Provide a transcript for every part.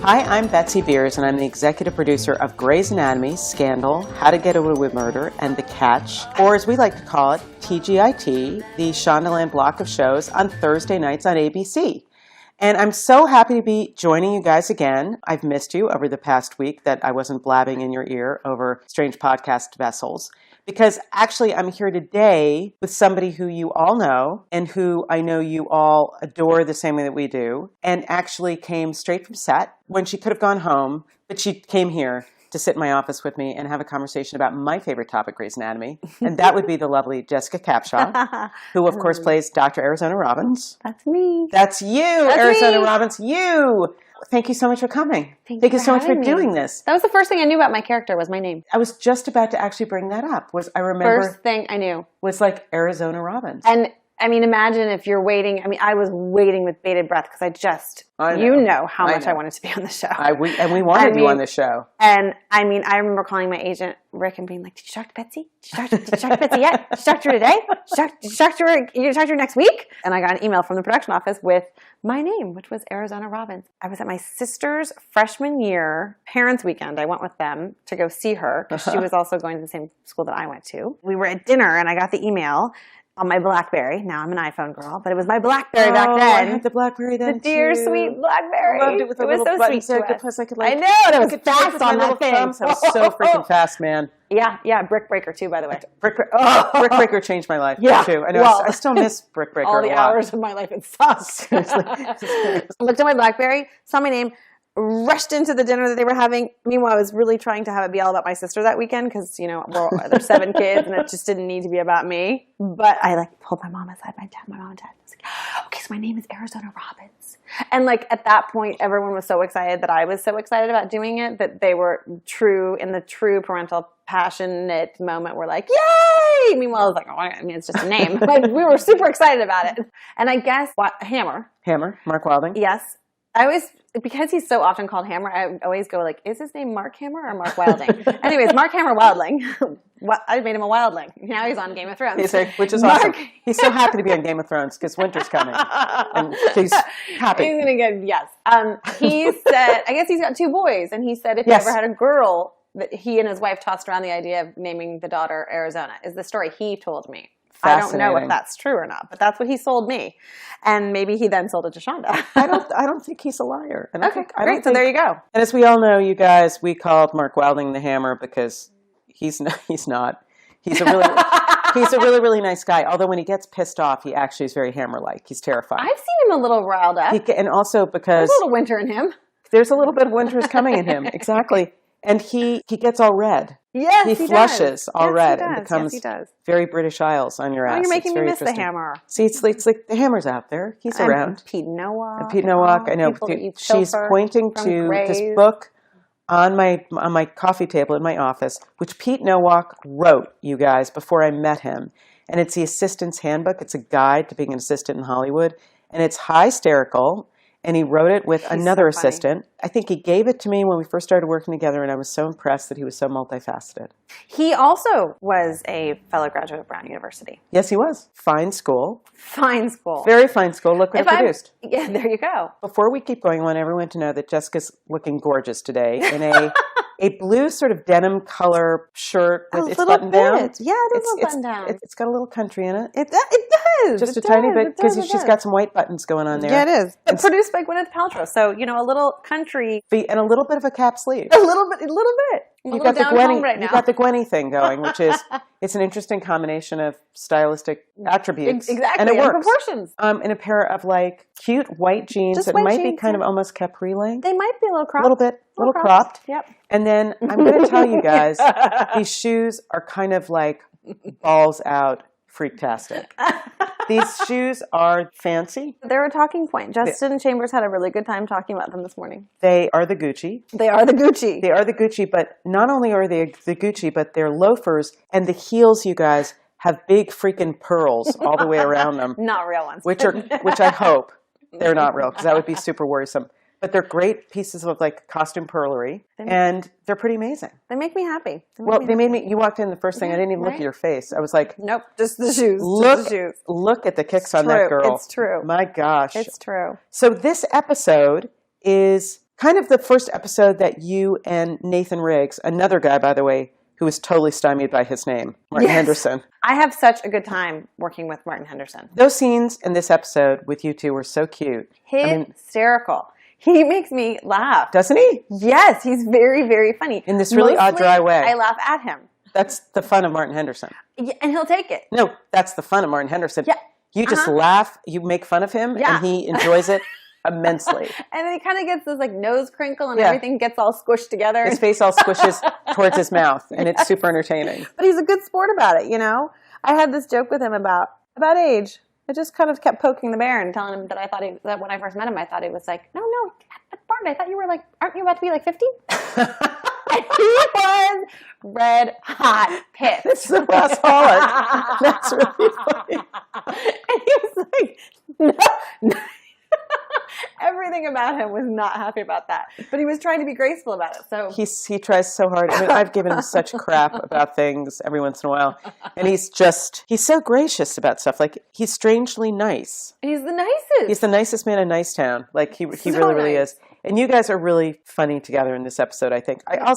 Hi, I'm Betsy Beers, and I'm the executive producer of Grey's Anatomy, Scandal, How to Get Away with Murder, and The Catch, or as we like to call it, TGIT, the Shondaland block of shows on Thursday nights on ABC. And I'm so happy to be joining you guys again. I've missed you over the past week that I wasn't blabbing in your ear over strange podcast vessels. Because actually I'm here today with somebody who you all know and who I know you all adore the same way that we do, and actually came straight from set when she could have gone home, but she came here to sit in my office with me and have a conversation about my favorite topic, Grey's Anatomy. And that would be the lovely Jessica Capshaw, who of course plays Dr. Arizona Robbins. That's me. That's you, That's Arizona me. Robbins, you. Thank you so much for coming. Thank you so much for me. doing this. That was the first thing I knew about my character was my name. I was just about to actually bring that up. I remember First thing I knew. was like Arizona Robbins. And I mean, imagine if you're waiting. I mean, I was waiting with bated breath because you know how much I wanted to be on the show. We wanted you on the show. And I mean, I remember calling my agent, Rick, and being like, did you talk to Betsy? Did you talk to Betsy yet? Did you talk to her today? Did you talk to her? You're going to talk to her next week? And I got an email from the production office with my name, which was Arizona Robbins. I was at my sister's freshman year parents' weekend. I went with them to go see her because she was also going to the same school that I went to. We were at dinner, and I got the email on my BlackBerry. Now I'm an iPhone girl, but it was my BlackBerry back then. I had the BlackBerry then, the dear, sweet BlackBerry. I loved it with the little so buttons sweet there. Plus I could I know, and it was fast on that thing. That was so freaking fast, man. Yeah, Brick Breaker too, by the way. Brick Breaker changed my life too. I know. I still miss Brick Breaker all the a lot. hours of my life, it sucks. Looked at my BlackBerry, saw my name, rushed into the dinner that they were having. Meanwhile, I was really trying to have it be all about my sister that weekend because, you know, there's 7 kids and it just didn't need to be about me. But I pulled my mom aside, my mom and dad. I was like, okay, so my name is Arizona Robbins. And at that point, everyone was so excited that I was so excited about doing it that they were in the true parental passionate moment were like, yay! Meanwhile, I was like, oh, I mean, it's just a name. But we were super excited about it. And I guess Hammer, Mark Wilding. Yes. Because he's so often called Hammer, I always go is his name Mark Hammer or Mark Wilding? Anyways, Mark Hammer Wildling. I made him a wildling. Now he's on Game of Thrones. Which is awesome. He's so happy to be on Game of Thrones because winter's coming. And he's happy. He's going to get, yes. He said, I guess he's got 2 boys, and he said if he ever had a girl, that he and his wife tossed around the idea of naming the daughter Arizona, is the story he told me. I don't know if that's true or not, but that's what he sold me. And maybe he then sold it to Shonda. I don't think he's a liar. And great. So there you go. And as we all know, you guys, we called Mark Wilding the Hammer because he's not. He's a really, really nice guy. Although when he gets pissed off, he actually is very Hammer-like. He's terrifying. I've seen him a little riled up. And also because there's a little winter in him. There's a little bit of winter is coming in him. Exactly. And he gets all red. Yes, he flushes all red and becomes very British Isles on your ass. You're making me miss the Hammer. See, it's like the Hammer's out there. He's around. Pete Nowak. And Pete Nowak. I know. She's pointing to this book on my coffee table in my office, which Pete Nowak wrote, you guys, before I met him. And it's the Assistant's Handbook. It's a guide to being an assistant in Hollywood. And it's hysterical. And he wrote it with another assistant. I think he gave it to me when we first started working together, and I was so impressed that he was so multifaceted. He also was a fellow graduate of Brown University. Yes, he was. Fine school. Fine school. Very fine school. Look what it produced. Yeah, there you go. Before we keep going, I want everyone to know that Jessica's looking gorgeous today in a blue sort of denim color shirt with its button down. Yeah, it is a button down. It's got a little country in it. It does. Just a tiny bit because she's got some white buttons going on there. Yeah, it is. It's produced by Gwyneth Paltrow, so a little country and a little bit of a cap sleeve. A little bit. You got the Gwenny thing going, which is it's an interesting combination of stylistic attributes. Exactly, and it works. Proportions. In a pair of cute white jeans that might be kind of almost capri length. They might be a little cropped. A little cropped. Yep. And then I'm going to tell you guys, these shoes are kind of like balls out freaktastic. These shoes are fancy. They're a talking point. Justin Chambers had a really good time talking about them this morning. They are the Gucci. They are the Gucci. They are the Gucci, but not only are they the Gucci, but they're loafers, and the heels, you guys, have big freaking pearls all the way around them. Not real ones. Which I hope they're not real, because that would be super worrisome. But they're great pieces of costume pearlery, and they're pretty amazing. They make me happy. They made me. You walked in the first thing. I didn't even look at your face. I was like, nope, just the shoes. Look at the kicks on that girl. It's true. My gosh, it's true. So this episode is kind of the first episode that you and Nathan Riggs, another guy, by the way, who was totally stymied by his name, Martin Henderson. I have such a good time working with Martin Henderson. Those scenes in this episode with you two were so cute. Hysterical. He makes me laugh. Doesn't he? Yes, he's very, very funny. In this really odd, dry way. I laugh at him. That's the fun of Martin Henderson. Yeah, and he'll take it. No, that's the fun of Martin Henderson. Yeah. You just laugh, you make fun of him, and he enjoys it immensely. And then he kind of gets this like nose crinkle and everything gets all squished together. His face all squishes towards his mouth, and it's super entertaining. But he's a good sport about it, you know? I had this joke with him about age. I just kind of kept poking the bear and telling him that I thought that when I first met him, I thought he was like, no, Martin, I thought you were like, aren't you about to be like 50? And he was red hot pissed. It's the Ross Pollock. That's really funny. And he was like, no. Everything about him was not happy about that, but he was trying to be graceful about it. So he tries so hard. I mean, I've given him such crap about things every once in a while, and he's so gracious about stuff. Like, he's strangely nice. He's the nicest. He's the nicest man in Nicetown. Like, he really is. And you guys are really funny together in this episode, I think. I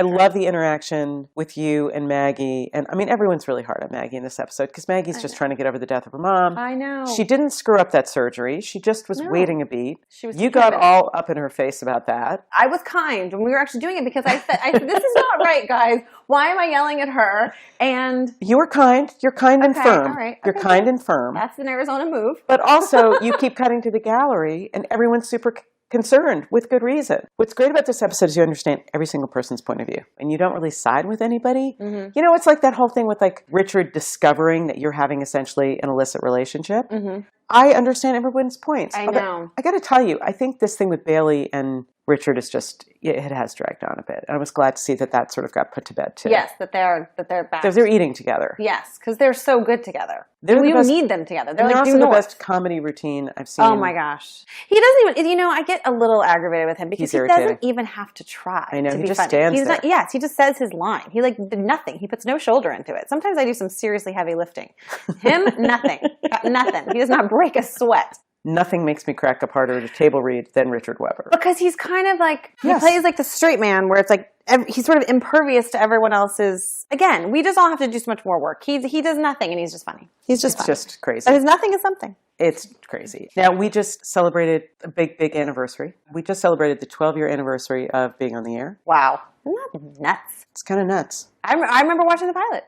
love the interaction with you and Maggie. And I mean, everyone's really hard on Maggie in this episode because Maggie's just trying to get over the death of her mom. I know. She didn't screw up that surgery. She just was waiting a beat. You got all up in her face about that. I was kind when we were actually doing it because I said, this is not right, guys. Why am I yelling at her? And you were kind. You're kind and firm. All right. You're kind and firm. That's an Arizona move. But also, you keep cutting to the gallery, and everyone's super concerned with good reason. What's great about this episode is you understand every single person's point of view, and you don't really side with anybody. Mm-hmm. You know, it's like that whole thing with like Richard discovering that you're having essentially an illicit relationship. Mm-hmm. I understand everyone's points. I know. I got to tell you, I think this thing with Bailey and Richard is just, it has dragged on a bit. And I was glad to see that sort of got put to bed too. Yes, that they're back. They're eating together. Yes, because they're so good together. We need them together. They're also the best comedy routine I've seen. Oh my gosh. He doesn't even, I get a little aggravated with him because he doesn't even have to try. I know, to he be just funny. stands there. Yes, he just says his line. He did nothing. He puts no shoulder into it. Sometimes I do some seriously heavy lifting. Him, nothing. Got nothing. He does not break a sweat. Nothing makes me crack up harder at a table read than Richard Weber. Because he's kind of like, he plays like the straight man where it's like, he's sort of impervious to everyone else's. Again, we just all have to do so much more work. He does nothing and he's just funny. He's just funny. Just crazy. But his nothing is something. It's crazy. Now, we just celebrated a big, big anniversary. We just celebrated the 12-year anniversary of being on the air. Wow. Isn't that nuts? It's kind of nuts. I remember watching the pilot.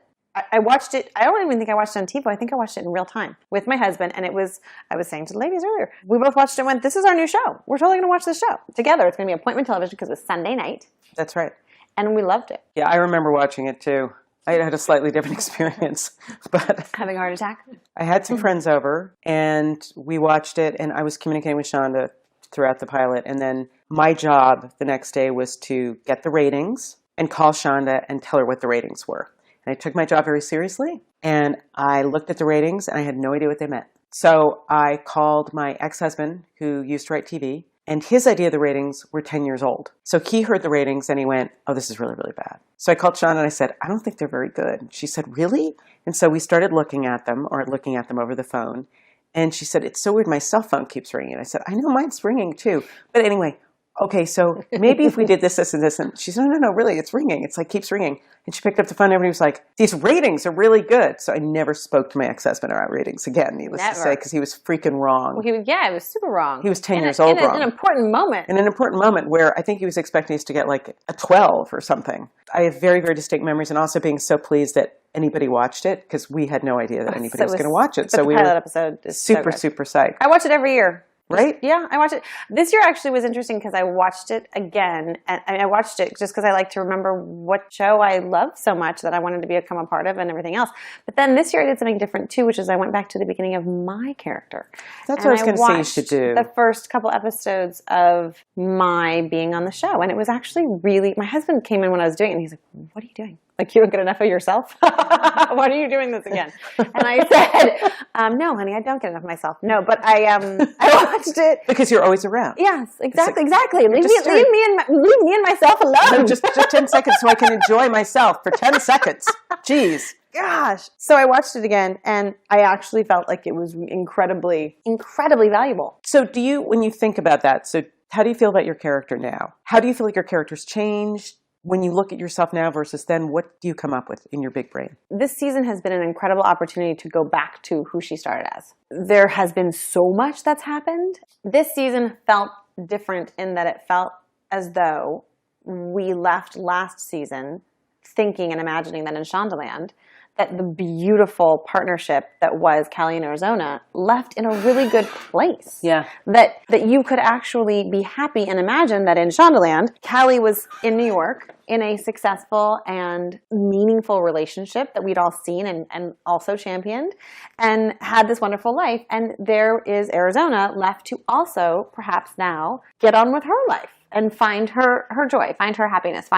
I watched it. I don't even think I watched it on TiVo. I think I watched it in real time with my husband. And I was saying to the ladies earlier, we both watched it and went, this is our new show. We're totally going to watch this show together. It's going to be appointment television because it's Sunday night. That's right. And we loved it. Yeah, I remember watching it too. I had a slightly different experience. But having a heart attack? I had some friends over and we watched it and I was communicating with Shonda throughout the pilot. And then my job the next day was to get the ratings and call Shonda and tell her what the ratings were. And I took my job very seriously, and I looked at the ratings, and I had no idea what they meant. So I called my ex-husband, who used to write TV, and his idea of the ratings were 10 years old. So he heard the ratings, and he went, oh, this is really, really bad. So I called Sean, and I said, I don't think they're very good. She said, really? And so we started looking at them over the phone, and she said, it's so weird, my cell phone keeps ringing. I said, I know, mine's ringing too. But anyway, okay, so maybe if we did this, and this, and she said, no, really, it's ringing. It's like, keeps ringing. And she picked up the phone and everybody was like, these ratings are really good. So I never spoke to my ex-husband about ratings again, needless to say, because he was freaking wrong. Well, he was super wrong. He was 10 years old wrong. In an important moment. In an important moment where I think he was expecting us to get like a 12 or something. I have very, very distinct memories and also being so pleased that anybody watched it because we had no idea that anybody was going to watch it. So we were super psyched. I watch it every year. Right? Yeah, I watched it. This year actually was interesting because I watched it again. And I watched it just because I like to remember what show I love so much that I wanted to become a part of and everything else. But then this year I did something different too, which is I went back to the beginning of my character. That's what I was going to say you should do. The first couple episodes of my being on the show. And it was actually really, my husband came in when I was doing it and he's like, what are you doing? Like, you don't get enough of yourself? Why are you doing this again? And I said, no, honey, I don't get enough of myself. No, but I watched it. Because you're always around. Yes, exactly. Leave me and myself alone. No, just 10 seconds so I can enjoy myself for 10 seconds. Jeez. Gosh. So I watched it again, and I actually felt like it was incredibly, incredibly valuable. So when you think about that, so How do you feel about your character now? How do you feel like your character's changed? When you look at yourself now versus then, what do you come up with in your big brain? This season has been an incredible opportunity to go back to who she started as. There has been so much that's happened. This season felt different in that it felt as though we left last season thinking and imagining that in Shondaland, that the beautiful partnership that was Callie and Arizona left in a really good place. Yeah. That you could actually be happy and imagine that in Shondaland, Callie was in New York in a successful and meaningful relationship that we'd all seen and also championed and had this wonderful life. And there is Arizona left to also perhaps now get on with her life and find her joy, find her happiness,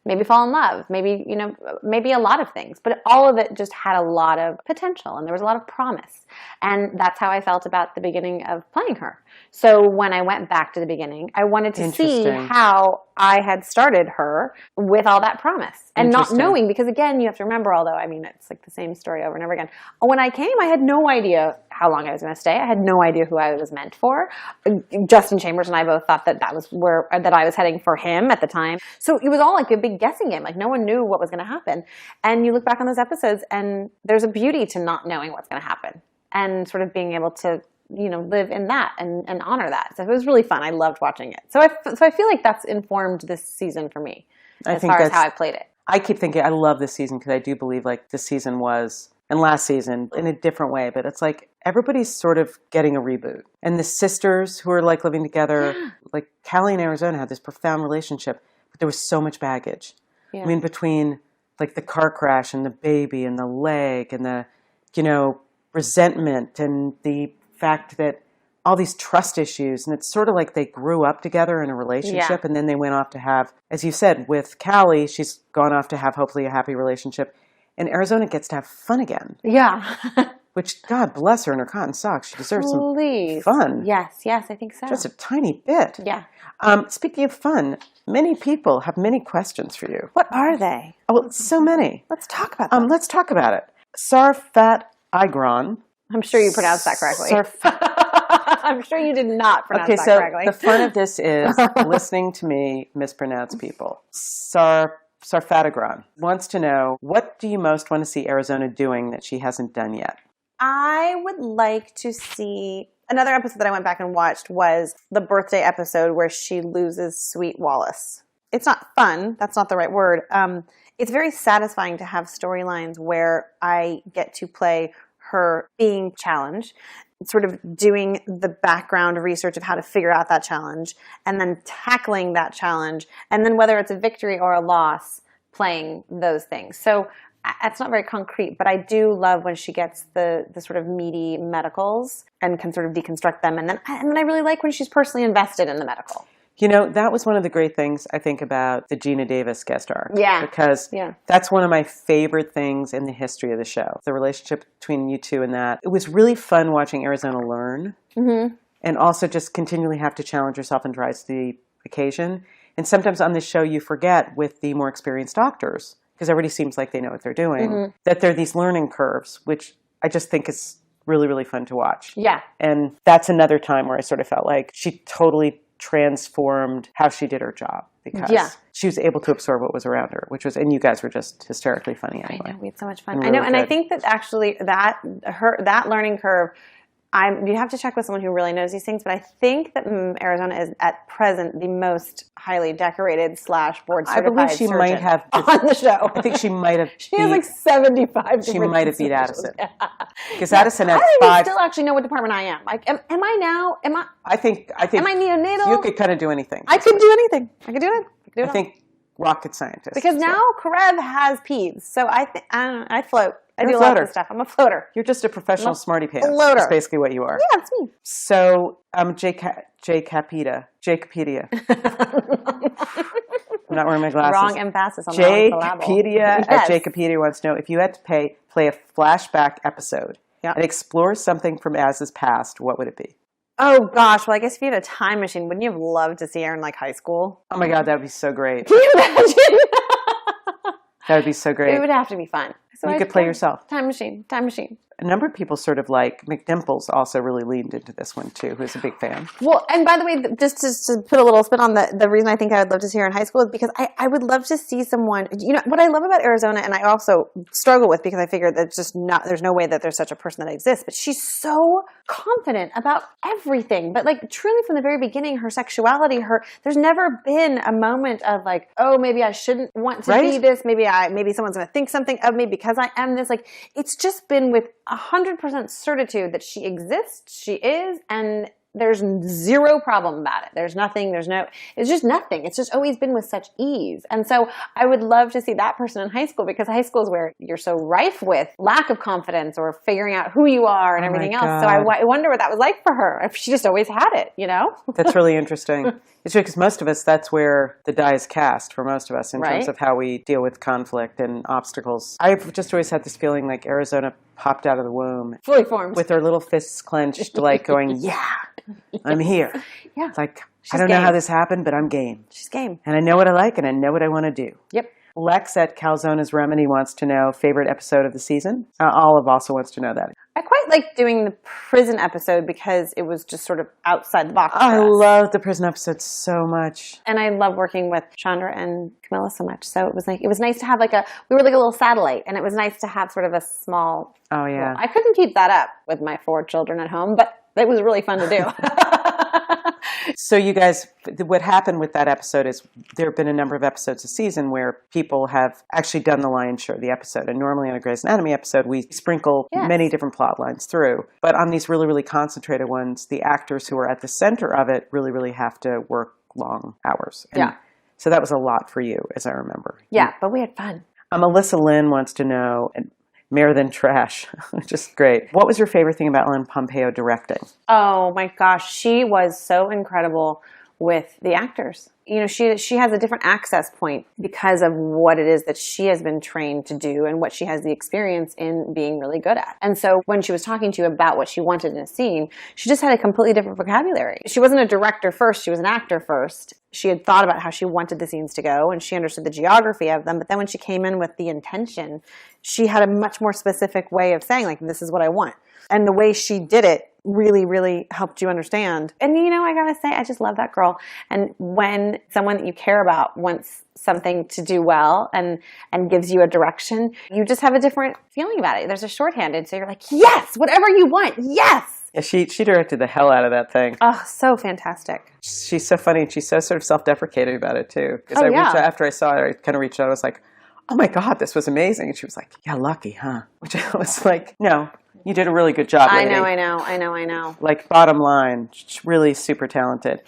maybe fall in love, maybe a lot of things. But all of it just had a lot of potential and there was a lot of promise. And that's how I felt about the beginning of playing her. So when I went back to the beginning, I wanted to see how I had started her with all that promise. And not knowing, because again, you have to remember, although, it's like the same story over and over again. When I came, I had no idea how long I was going to stay. I had no idea who I was meant for. Justin Chambers and I both thought that I was heading for him at the time. So it was all like a big guessing game. Like no one knew what was going to happen. And you look back on those episodes and there's a beauty to not knowing what's going to happen and sort of being able to live in that and honor that. So it was really fun. I loved watching it. So I feel like that's informed this season for me as far as how I played it. I keep thinking I love this season because I do believe like this season was, and last season in a different way, but it's like everybody's sort of getting a reboot. And the sisters who are like living together, like Callie and Arizona had this profound relationship, but there was so much baggage. Yeah. Between like the car crash and the baby and the leg and the, resentment and the fact that all these trust issues, and it's sort of like they grew up together in a relationship and then they went off to have, as you said, with Callie, she's gone off to have hopefully a happy relationship, and Arizona gets to have fun again. Yeah. Which, God bless her in her cotton socks. She deserves some fun. Yes, I think so. Just a tiny bit. Yeah. Speaking of fun, many people have many questions for you. What are they? Oh, well, so many. Let's talk about them. Let's talk about it. Sarfat Igron. I'm sure you pronounced that correctly. I'm sure you did not pronounce that correctly. The fun of this is listening to me mispronounce people. Sarfatagron wants to know, what do you most want to see Arizona doing that she hasn't done yet? I would like to see... Another episode that I went back and watched was the birthday episode where she loses Sweet Wallace. It's not fun. That's not the right word. It's very satisfying to have storylines where I get to play her being challenged, sort of doing the background research of how to figure out that challenge, and then tackling that challenge, and then whether it's a victory or a loss, playing those things. So it's not very concrete, but I do love when she gets the sort of meaty medicals and can sort of deconstruct them. And then I really like when she's personally invested in the medical. That was one of the great things, I think, about the Gina Davis guest arc. Yeah. Because that's one of my favorite things in the history of the show. The relationship between you two and that. It was really fun watching Arizona learn. Mm-hmm. And also just continually have to challenge yourself and rise to the occasion. And sometimes on this show you forget with the more experienced doctors, because everybody seems like they know what they're doing, that there are these learning curves, which I just think is really, really fun to watch. Yeah. And that's another time where I sort of felt like she totally transformed how she did her job because she was able to absorb what was around her, and you guys were just hysterically funny anyway. I know, we had so much fun. I know, and I think that actually that learning curve, you have to check with someone who really knows these things, but I think that Arizona is at present the most highly decorated / board certified I believe she surgeon might have on the show. I think she might have. She has like 75. She might have beat Addison because Yeah. Addison had I don't 5. even still actually know what department I am. Like, am I now? I think. Am I neonatal? You could kind of do anything. I could do anything. I could do it. I think rocket scientist. Because now Karev has peds, so I don't know. I float. I do a lot of stuff. I'm a floater. You're just a professional smarty pants. Floater. That's basically what you are. Yeah, that's me. So, Jacopedia. I'm not wearing my glasses. Wrong emphasis on the wrong syllable. Jacopedia at Jacopedia wants to know, if you had to play a flashback episode and explore something from Az's past, what would it be? Oh, gosh. Well, I guess if you had a time machine, wouldn't you have loved to see her in, like, high school? Oh, my God. That would be so great. Can you imagine? That would be so great. It would have to be fun. So you could play yourself. Time machine. And a number of people sort of like McDimples also really leaned into this one too, who's a big fan. Well, and by the way, just to put a little spin on the reason I think I would love to see her in high school is because I would love to see someone, what I love about Arizona, and I also struggle with because I figure that there's no way that there's such a person that exists, but she's so confident about everything. But like truly from the very beginning, her sexuality, there's never been a moment of like, oh, maybe I shouldn't want to be this. Maybe someone's going to think something of me because I am this. Like, it's just been with 100% certitude that she exists, she is, and there's zero problem about it. It's just nothing. It's just always been with such ease. And so I would love to see that person in high school, because high school is where you're so rife with lack of confidence or figuring out who you are and everything else. So I wonder what that was like for her, if she just always had it, That's really interesting. It's because most of us, that's where the die is cast for most of us in terms of how we deal with conflict and obstacles. I've just always had this feeling like Arizona popped out of the womb. Fully formed. With her little fists clenched, like going, yeah, I'm here. Yeah. It's like, I don't know how this happened, but I'm game. She's game. And I know what I like and I know what I want to do. Yep. Lex at Calzona's Remedy wants to know favorite episode of the season. Olive also wants to know that. I quite liked doing the prison episode because it was just sort of outside the box. I love the prison episode so much. And I love working with Shonda and Camilla so much. So it was nice to have we were like a little satellite, and it was nice to have sort of a small. Oh yeah. I couldn't keep that up with my 4 children at home, but it was really fun to do. So you guys, what happened with that episode is there have been a number of episodes a season where people have actually done the lion's share of the episode. And normally on a Grey's Anatomy episode, we sprinkle many different plot lines through. But on these really, really concentrated ones, the actors who are at the center of it really, really have to work long hours. And so that was a lot for you, as I remember. Yeah, but we had fun. Melissa Lynn wants to know, Mayor Than Trash, just great. What was your favorite thing about Ellen Pompeo directing? Oh my gosh, she was so incredible with the actors. She has a different access point because of what it is that she has been trained to do and what she has the experience in being really good at. And so when she was talking to you about what she wanted in a scene, she just had a completely different vocabulary. She wasn't a director first, she was an actor first. She had thought about how she wanted the scenes to go and she understood the geography of them. But then when she came in with the intention, she had a much more specific way of saying, like, this is what I want. And the way she did it really, really helped you understand. And, I gotta say, I just love that girl. And when someone that you care about wants something to do well and gives you a direction, you just have a different feeling about it. There's a shorthanded, so you're like, yes, whatever you want, yes! Yeah, she directed the hell out of that thing. Oh, so fantastic. She's so funny, and she's so sort of self-deprecating about it, too. Because after I saw it, I kind of reached out, I was like, oh my God, this was amazing. And she was like, yeah, lucky, huh? Which I was like, no. You did a really good job. I know. Like, bottom line, really super talented.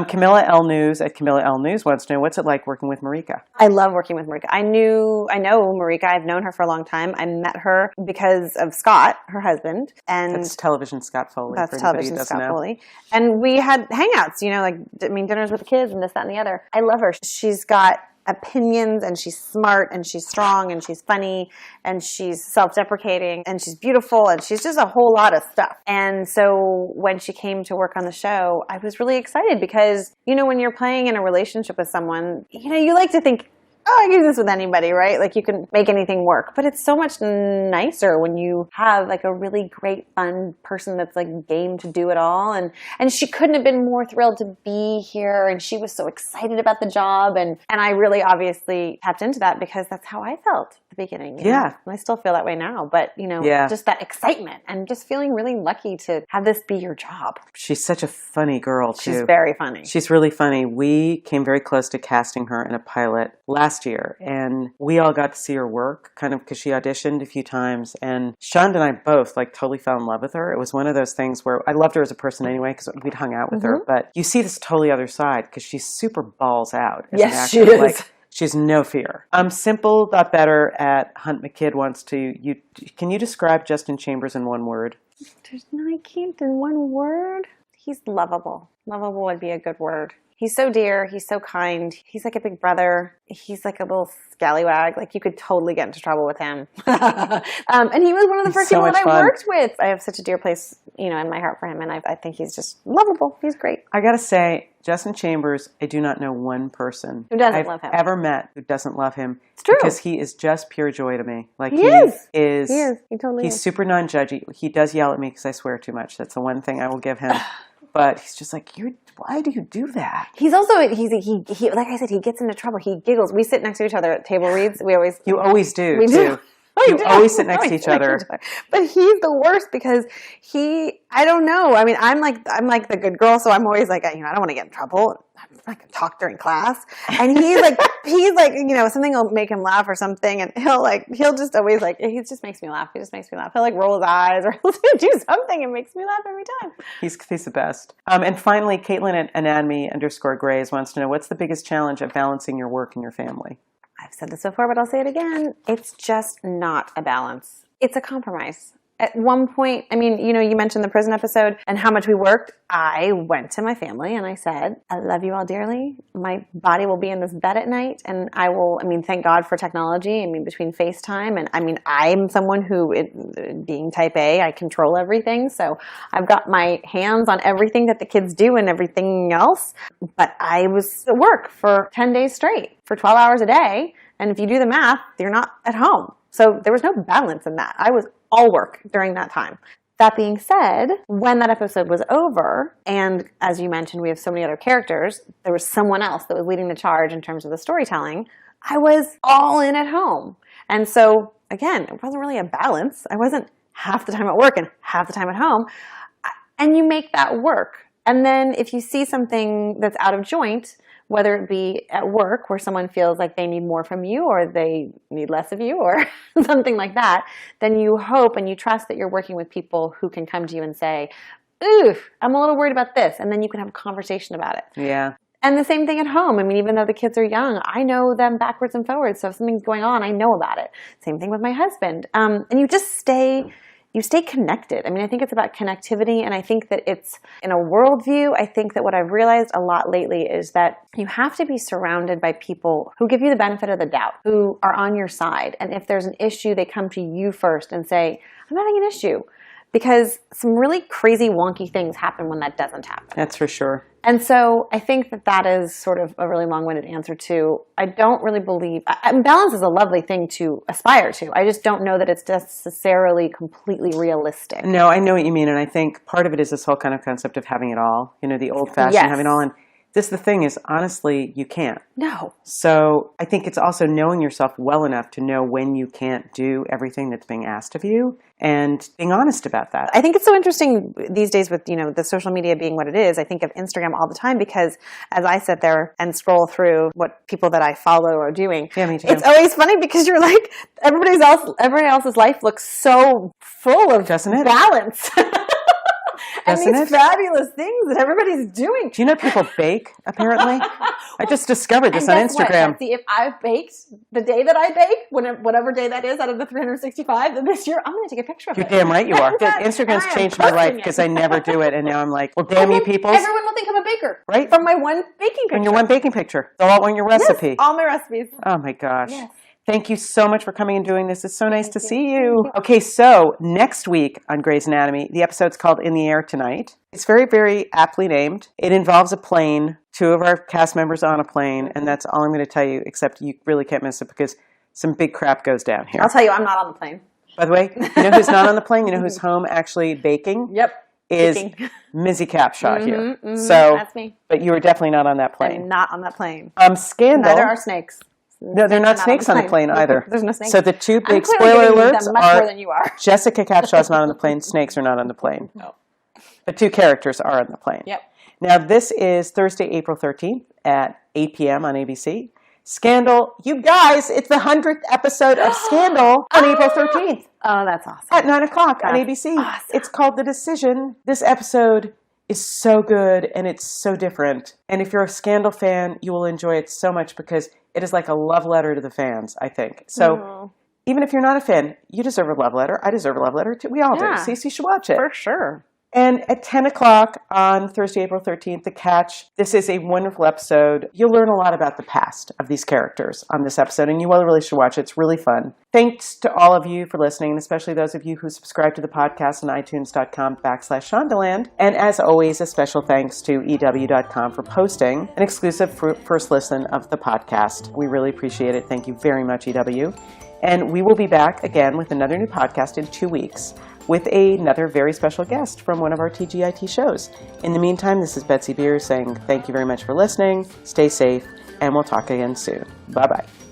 Camilla L. News at Camilla L. News wants to know, what's it like working with Marika? I love working with Marika. I know Marika. I've known her for a long time. I met her because of Scott, her husband. And that's television Scott Foley. That's television Scott Foley. And we had hangouts, dinners with the kids and this, that, and the other. I love her. She's got opinions, and she's smart, and she's strong, and she's funny, and she's self-deprecating, and she's beautiful, and she's just a whole lot of stuff. And so when she came to work on the show, I was really excited because, when you're playing in a relationship with someone, you like to think, oh, I can do this with anybody, right? Like, you can make anything work. But it's so much nicer when you have like a really great, fun person that's like game to do it all. And she couldn't have been more thrilled to be here. And she was so excited about the job. And I really obviously tapped into that because that's how I felt at the beginning. Yeah. And I still feel that way now. But, just that excitement and just feeling really lucky to have this be your job. She's such a funny girl, too. She's very funny. She's really funny. We came very close to casting her in a pilot last year, and we all got to see her work kind of because she auditioned a few times, and Shonda and I both like totally fell in love with her. It was one of those things where I loved her as a person anyway because we'd hung out with her, but you see this totally other side because she's super balls out as an actor. She is. Like, she has no fear. Simple got better at Hunt McKidd wants to, can you describe Justin Chambers in one word? I can't in one word. He's lovable. Lovable would be a good word. He's so dear. He's so kind. He's like a big brother. He's like a little scallywag. Like, you could totally get into trouble with him. And he was one of the first people that I worked with. I have such a dear place, in my heart for him. And I think he's just lovable. He's great. I got to say, Justin Chambers, I do not know one person Who doesn't I've love him. ever met who doesn't love him. It's true. Because he is just pure joy to me. Like He is. He is. He totally He's is. super non-judgy. He does yell at me because I swear too much. That's the one thing I will give him. But he's just like, why do you do that? He's also he like I said, he gets into trouble. He giggles. We sit next to each other at table reads. You always do, we too. do. You always sit next to each other. But he's the worst because I don't know. I mean, I'm like the good girl, so I'm always like, I don't want to get in trouble. I'm not going to talk during class. And he's like, something will make him laugh or something, and he'll just always he just makes me laugh. He just makes me laugh. He'll roll his eyes or he'll do something and makes me laugh every time. He's the best. And finally, Caitlin at Anatomy_Grays wants to know, what's the biggest challenge of balancing your work and your family? I've said this before, but I'll say it again. It's just not a balance. It's a compromise. At one point, you mentioned the prison episode and how much we worked. I went to my family and I said, I love you all dearly. My body will be in this bed at night, and I will, thank God for technology. Between FaceTime and, I'm someone who, being type A, I control everything. So I've got my hands on everything that the kids do and everything else. But I was at work for 10 days straight for 12 hours a day. And if you do the math, you're not at home. So there was no balance in that. I was all work during that time. That being said, when that episode was over, and as you mentioned, we have so many other characters, there was someone else that was leading the charge in terms of the storytelling, I was all in at home. And so, again, it wasn't really a balance. I wasn't half the time at work and half the time at home. And you make that work. And then if you see something that's out of joint, whether it be at work where someone feels like they need more from you or they need less of you or something like that, then you hope and you trust that you're working with people who can come to you and say, ooh, I'm a little worried about this. And then you can have a conversation about it. Yeah. And the same thing at home. Even though the kids are young, I know them backwards and forwards. So if something's going on, I know about it. Same thing with my husband. And you just stay connected. I think it's about connectivity, and I think that it's in a worldview. I think that what I've realized a lot lately is that you have to be surrounded by people who give you the benefit of the doubt, who are on your side. And if there's an issue, they come to you first and say, I'm having an issue. Because some really crazy, wonky things happen when that doesn't happen. That's for sure. And so I think that is sort of a really long-winded answer to, I don't really believe, balance is a lovely thing to aspire to. I just don't know that it's necessarily completely realistic. No, I know what you mean. And I think part of it is this whole kind of concept of having it all, the old-fashioned having it all. And the thing is, honestly, you can't. No. So I think it's also knowing yourself well enough to know when you can't do everything that's being asked of you and being honest about that. I think it's so interesting these days with, the social media being what it is. I think of Instagram all the time because as I sit there and scroll through what people that I follow are doing, yeah, me too. It's always funny because you're like, everybody else's life looks so full of balance. And these fabulous things that everybody's doing. Do you know people bake, apparently? I just discovered this on Instagram. What, Betsy, if I've baked the day that I bake, whatever day that is out of the 365, then this year I'm going to take a picture of it. You're damn right you are. Instagram's changed my life because I never do it. And now I'm like, well, damn you people. Everyone will think I'm a baker. Right? From my one baking picture. From your one baking picture. They'll all want your recipe. Yes, all my recipes. Oh, my gosh. Yes. Thank you so much for coming and doing this. It's so nice to see you. Okay, so next week on Grey's Anatomy, the episode's called In the Air Tonight. It's very, very aptly named. It involves a plane, 2 of our cast members on a plane, and that's all I'm going to tell you, except you really can't miss it because some big crap goes down here. I'll tell you, I'm not on the plane. By the way, you know who's not on the plane? You know who's home actually baking? Yep. Is Mizzy Capshaw here. So that's me. But you were definitely not on that plane. I'm not on that plane. Scandal. Neither are snakes. No, they're not snakes on the plane either. There's no snakes. So the two big spoiler alerts much more than you are. Jessica Capshaw's not on the plane. Snakes are not on the plane. No. The 2 characters are on the plane. Yep. Now, this is Thursday, April 13th at 8 p.m. on ABC. Scandal. You guys, it's the 100th episode of Scandal on April 13th. Oh, that's awesome. At 9 o'clock on ABC. Awesome. It's called The Decision. This episode is so good and it's so different. And if you're a Scandal fan, you will enjoy it so much because it is like a love letter to the fans, I think. So even if you're not a fan, you deserve a love letter. I deserve a love letter too. We all do. So you should watch it. For sure. And at 10 o'clock on Thursday, April 13th, The Catch. This is a wonderful episode. You'll learn a lot about the past of these characters on this episode, and you really should watch it. It's really fun. Thanks to all of you for listening, and especially those of you who subscribe to the podcast on iTunes.com/Shondaland. And as always, a special thanks to EW.com for posting an exclusive first listen of the podcast. We really appreciate it. Thank you very much, EW. And we will be back again with another new podcast in 2 weeks with another very special guest from one of our TGIT shows. In the meantime, this is Betsy Beers saying thank you very much for listening. Stay safe, and we'll talk again soon. Bye-bye.